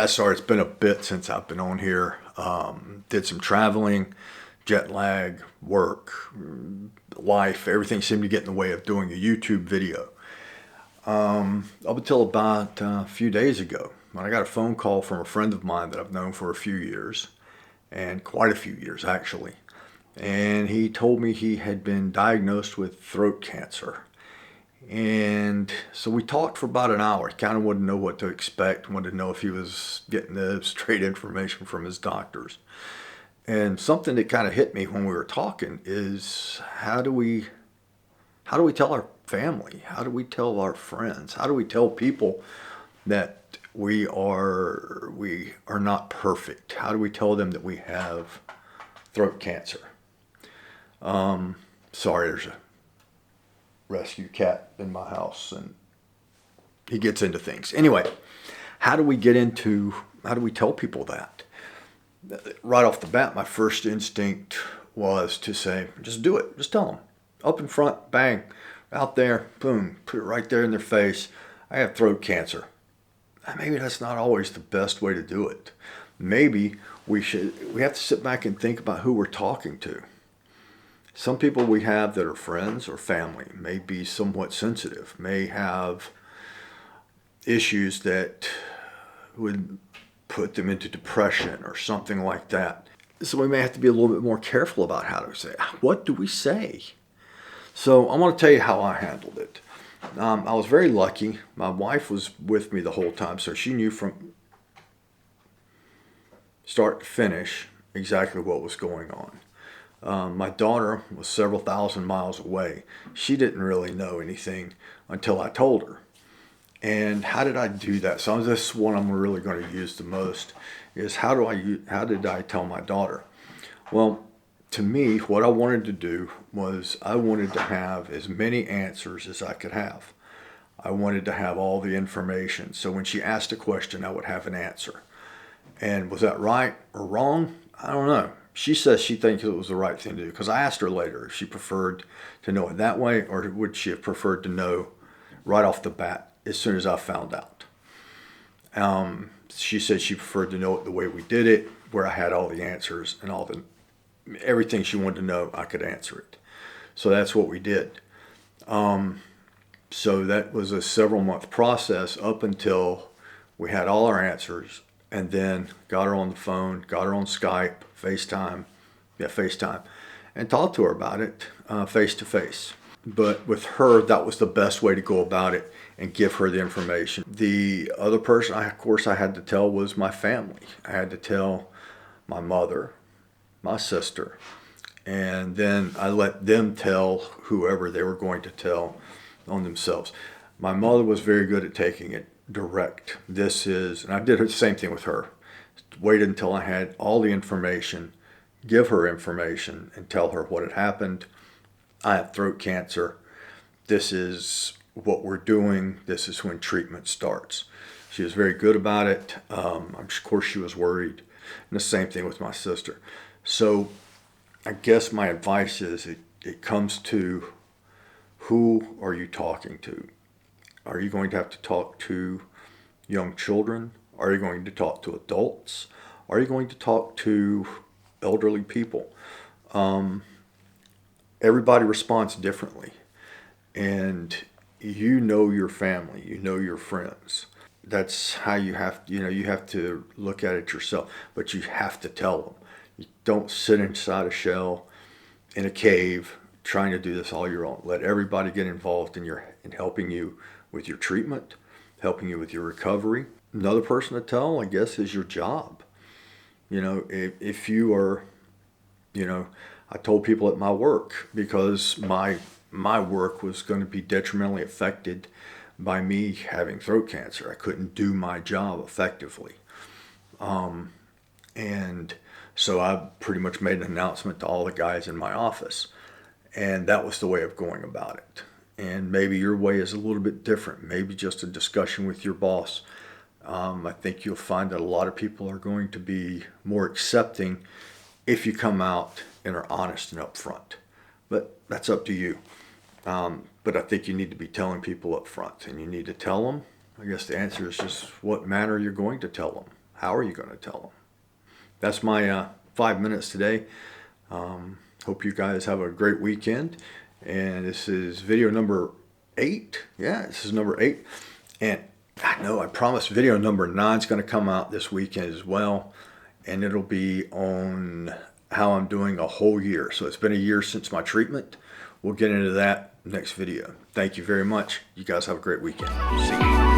sorry, it's been a bit since I've been on here. Did some traveling, jet lag, work, life, everything seemed to get in the way of doing a YouTube video. Up until about a few days ago, when I got a phone call from a friend of mine that I've known for a few years, and quite a few years actually. And he told me he had been diagnosed with throat cancer. And so we talked for about an hour. He kind of wanted to know what to expect, wanted to know if he was getting the straight information from his doctors. And something that kind of hit me when we were talking is how do we tell our family? How do we tell our friends? How do we tell people that we are not perfect? How do we tell them that we have throat cancer? Sorry, there's a rescue cat in my house and he gets into things. Anyway, how do we tell people that? Right off the bat, my first instinct was to say, just do it. Just tell them. Up in front, bang. Out there, boom. Put it right there in their face. I have throat cancer. Maybe that's not always the best way to do it. Maybe we have to sit back and think about who we're talking to. Some people we have that are friends or family may be somewhat sensitive, may have issues that would put them into depression or something like that. So we may have to be a little bit more careful about how to say, what do we say? So I want to tell you how I handled it. I was very lucky. My wife was with me the whole time, so she knew from start to finish exactly what was going on. My daughter was several thousand miles away. She didn't really know anything until I told her. And how did I do that? So this is one I'm really going to use the most is how did I tell my daughter? Well, to me, what I wanted to do was I wanted to have as many answers as I could have. I wanted to have all the information. So when she asked a question, I would have an answer. And was that right or wrong? I don't know. She says she thinks it was the right thing to do because I asked her later if she preferred to know it that way or would she have preferred to know right off the bat as soon as I found out. She said she preferred to know it the way we did it, where I had all the answers and everything she wanted to know, I could answer it. So that's what we did. So that was a several month process up until we had all our answers and then got her on the phone, got her on Skype, FaceTime, and talked to her about it face to face. But with her, that was the best way to go about it and give her the information. The other person, of course, I had to tell was my family. I had to tell my mother, my sister, and then I let them tell whoever they were going to tell on themselves. My mother was very good at taking it direct. And I did the same thing with her. Waited until I had all the information, give her information, and tell her what had happened. I have throat cancer. This is what we're doing. This is when treatment starts. She was very good about it. Of course, she was worried. And the same thing with my sister. So I guess my advice is it comes to who are you talking to? Are you going to have to talk to young children? Are you going to talk to adults? Are you going to talk to elderly people? Everybody responds differently. And you know your family, you know your friends. That's how you have to look at it yourself, but you have to tell them. You don't sit inside a shell in a cave trying to do this all your own. Let everybody get involved in helping you with your treatment, helping you with your recovery. Another person to tell, I guess, is your job. If you are, I told people at my work because my work was going to be detrimentally affected by me having throat cancer. I couldn't do my job effectively. And so I pretty much made an announcement to all the guys in my office. And that was the way of going about it. And maybe your way is a little bit different. Maybe just a discussion with your boss. I think you'll find that a lot of people are going to be more accepting if you come out and are honest and upfront. But that's up to you. But I think you need to be telling people up front, and you need to tell them. I guess the answer is just what manner you're going to tell them. How are you going to tell them? That's my 5 minutes today. Hope you guys have a great weekend. And this is video number 8. Yeah, this is number 8. And I know I promised video number 9 is going to come out this weekend as well. And it'll be on how I'm doing a whole year. So it's been a year since my treatment. We'll get into that next video. Thank you very much. You guys have a great weekend. See you.